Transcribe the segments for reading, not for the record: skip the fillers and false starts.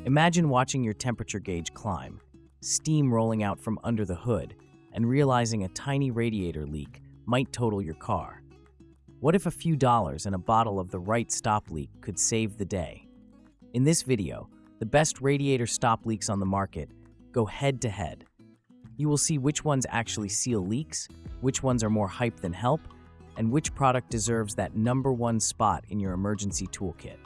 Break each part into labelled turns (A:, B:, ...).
A: Imagine watching your temperature gauge climb, steam rolling out from under the hood, and realizing a tiny radiator leak might total your car. What if a few dollars and a bottle of the right stop leak could save the day? In this video, the best radiator stop leaks on the market go head to head. You will see which ones actually seal leaks, which ones are more hype than help, and which product deserves that #1 spot in your emergency toolkit.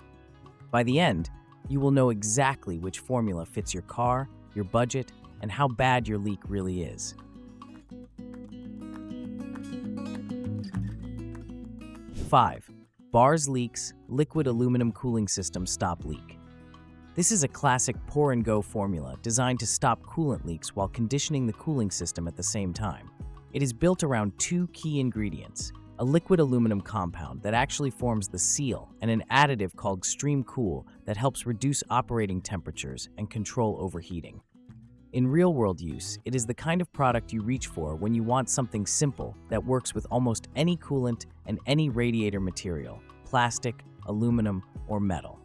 A: By the end, you will know exactly which formula fits your car, your budget, and how bad your leak really is. 5. Bars Leaks Liquid Aluminum Cooling System Stop Leak. This is a classic pour-and-go formula designed to stop coolant leaks while conditioning the cooling system at the same time. It is built around two key ingredients: a liquid aluminum compound that actually forms the seal and an additive called Extreme Cool that helps reduce operating temperatures and control overheating. In real-world use, it is the kind of product you reach for when you want something simple that works with almost any coolant and any radiator material, plastic, aluminum, or metal.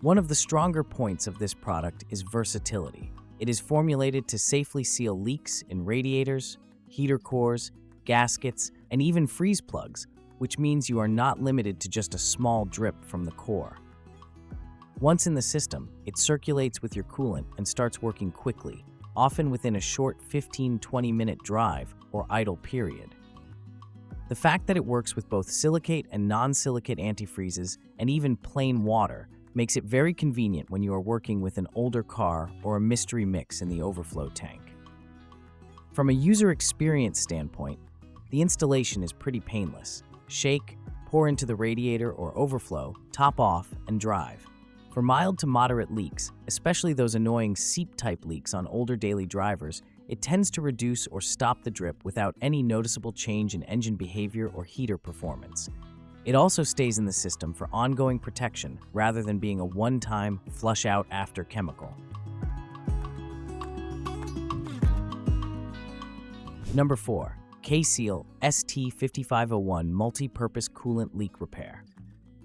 A: One of the stronger points of this product is versatility. It is formulated to safely seal leaks in radiators, heater cores, gaskets, and even freeze plugs, which means you are not limited to just a small drip from the core. Once in the system, it circulates with your coolant and starts working quickly, often within a short 15-20 minute drive or idle period. The fact that it works with both silicate and non-silicate antifreezes and even plain water makes it very convenient when you are working with an older car or a mystery mix in the overflow tank. From a user experience standpoint, the installation is pretty painless. Shake, pour into the radiator or overflow, top off, and drive. For mild to moderate leaks, especially those annoying seep-type leaks on older daily drivers, it tends to reduce or stop the drip without any noticeable change in engine behavior or heater performance. It also stays in the system for ongoing protection rather than being a one-time flush-out-after chemical. Number 4. AlumAseal ST5501 Multi-Purpose Coolant Leak Repair.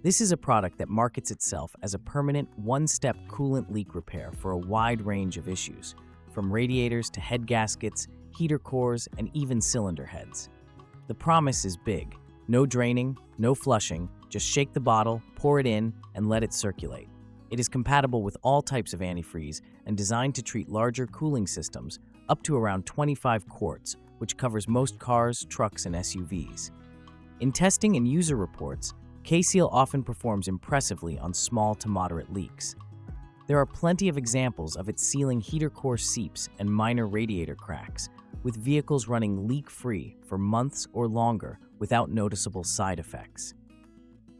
A: This is a product that markets itself as a permanent one-step coolant leak repair for a wide range of issues, from radiators to head gaskets, heater cores, and even cylinder heads. The promise is big. No draining, no flushing, just shake the bottle, pour it in, and let it circulate. It is compatible with all types of antifreeze and designed to treat larger cooling systems up to around 25 quarts, which covers most cars, trucks, and SUVs. In testing and user reports, AlumAseal often performs impressively on small to moderate leaks. There are plenty of examples of it sealing heater core seeps and minor radiator cracks, with vehicles running leak-free for months or longer without noticeable side effects.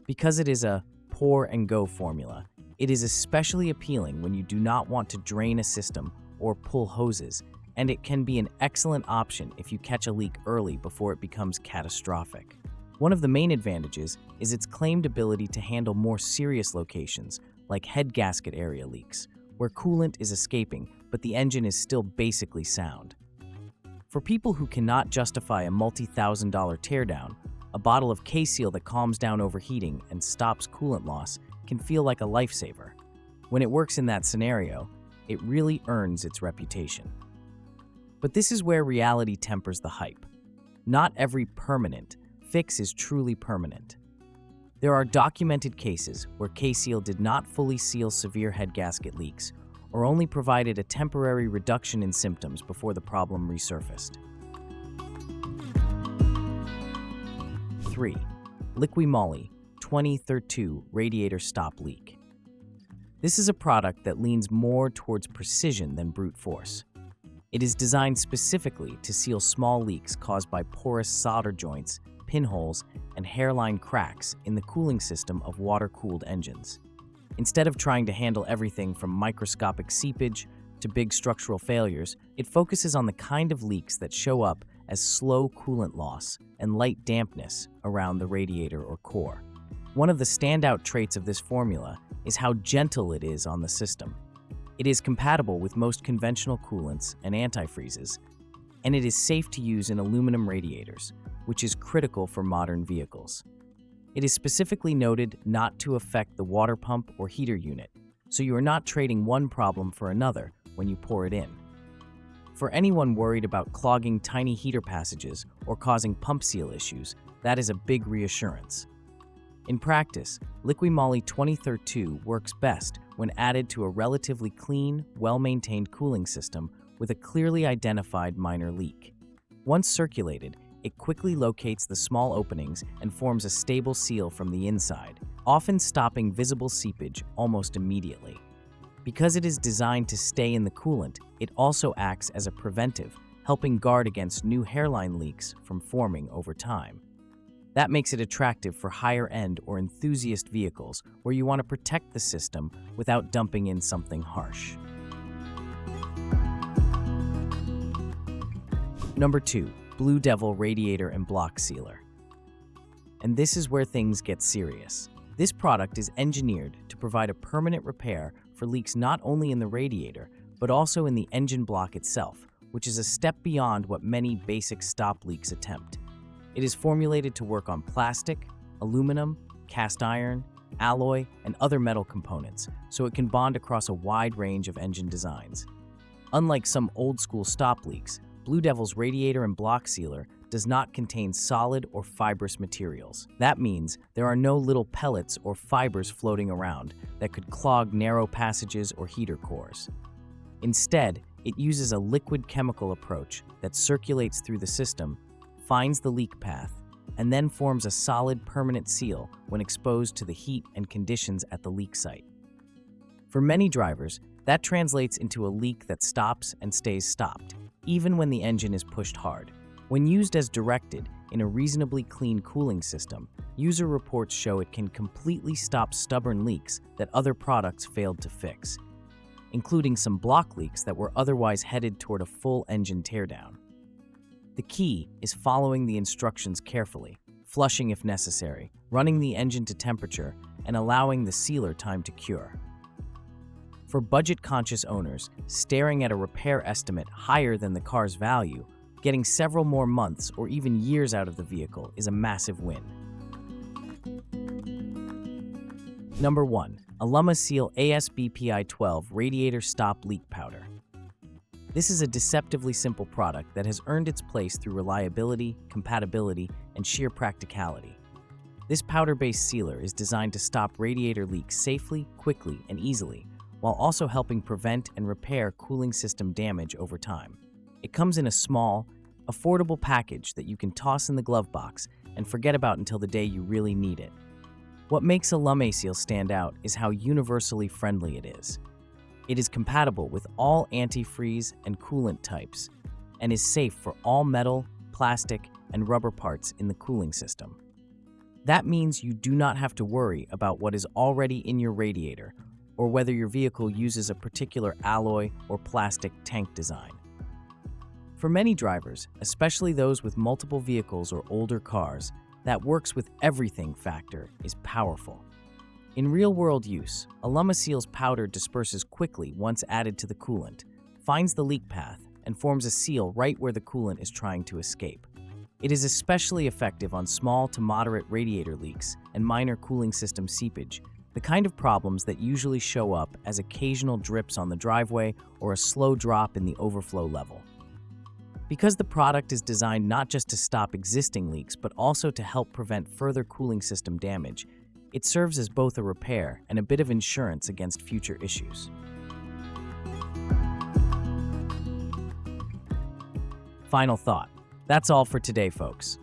A: Because it is a pour-and-go formula, it is especially appealing when you do not want to drain a system or pull hoses, and it can be an excellent option if you catch a leak early before it becomes catastrophic. One of the main advantages is its claimed ability to handle more serious locations, like head gasket area leaks, where coolant is escaping but the engine is still basically sound. For people who cannot justify a multi-thousand-dollar teardown, a bottle of AlumAseal that calms down overheating and stops coolant loss can feel like a lifesaver. When it works in that scenario, it really earns its reputation. But this is where reality tempers the hype. Not every permanent fix is truly permanent. There are documented cases where AlumAseal did not fully seal severe head gasket leaks or only provided a temporary reduction in symptoms before the problem resurfaced. 3. Liqui Moly 2032 Radiator Stop Leak. This is a product that leans more towards precision than brute force. It is designed specifically to seal small leaks caused by porous solder joints, pinholes, and hairline cracks in the cooling system of water-cooled engines. Instead of trying to handle everything from microscopic seepage to big structural failures, it focuses on the kind of leaks that show up as slow coolant loss and light dampness around the radiator or core. One of the standout traits of this formula is how gentle it is on the system. It is compatible with most conventional coolants and antifreezes, and it is safe to use in aluminum radiators, which is critical for modern vehicles. It is specifically noted not to affect the water pump or heater unit, so you are not trading one problem for another when you pour it in. For anyone worried about clogging tiny heater passages or causing pump seal issues, that is a big reassurance. In practice, Liqui Moly 2032 works best when added to a relatively clean, well-maintained cooling system with a clearly identified minor leak. Once circulated, it quickly locates the small openings and forms a stable seal from the inside, often stopping visible seepage almost immediately. Because it is designed to stay in the coolant, it also acts as a preventive, helping guard against new hairline leaks from forming over time. That makes it attractive for higher-end or enthusiast vehicles where you want to protect the system without dumping in something harsh. Number 2. BlueDevil Radiator and Block Sealer. And this is where things get serious. This product is engineered to provide a permanent repair for leaks not only in the radiator, but also in the engine block itself, which is a step beyond what many basic stop leaks attempt. It is formulated to work on plastic, aluminum, cast iron, alloy, and other metal components, so it can bond across a wide range of engine designs. Unlike some old-school stop leaks, BlueDevil's radiator and block sealer does not contain solid or fibrous materials. That means there are no little pellets or fibers floating around that could clog narrow passages or heater cores. Instead, it uses a liquid chemical approach that circulates through the system, finds the leak path, and then forms a solid permanent seal when exposed to the heat and conditions at the leak site. For many drivers, that translates into a leak that stops and stays stopped, even when the engine is pushed hard. When used as directed in a reasonably clean cooling system, user reports show it can completely stop stubborn leaks that other products failed to fix, including some block leaks that were otherwise headed toward a full engine teardown. The key is following the instructions carefully, flushing if necessary, running the engine to temperature, and allowing the sealer time to cure. For budget-conscious owners, staring at a repair estimate higher than the car's value, getting several more months or even years out of the vehicle is a massive win. Number 1. AlumAseal ASBPI 12 Radiator Stop Leak Powder. This is a deceptively simple product that has earned its place through reliability, compatibility, and sheer practicality. This powder-based sealer is designed to stop radiator leaks safely, quickly, and easily, while also helping prevent and repair cooling system damage over time. It comes in a small, affordable package that you can toss in the glove box and forget about until the day you really need it. What makes AlumAseal stand out is how universally friendly it is. It is compatible with all antifreeze and coolant types and is safe for all metal, plastic, and rubber parts in the cooling system. That means you do not have to worry about what is already in your radiator or whether your vehicle uses a particular alloy or plastic tank design. For many drivers, especially those with multiple vehicles or older cars, that works with everything factor is powerful. In real-world use, AlumAseal's powder disperses quickly once added to the coolant, finds the leak path, and forms a seal right where the coolant is trying to escape. It is especially effective on small to moderate radiator leaks and minor cooling system seepage, the kind of problems that usually show up as occasional drips on the driveway or a slow drop in the overflow level. Because the product is designed not just to stop existing leaks but also to help prevent further cooling system damage, it serves as both a repair and a bit of insurance against future issues. Final thought. That's all for today, folks.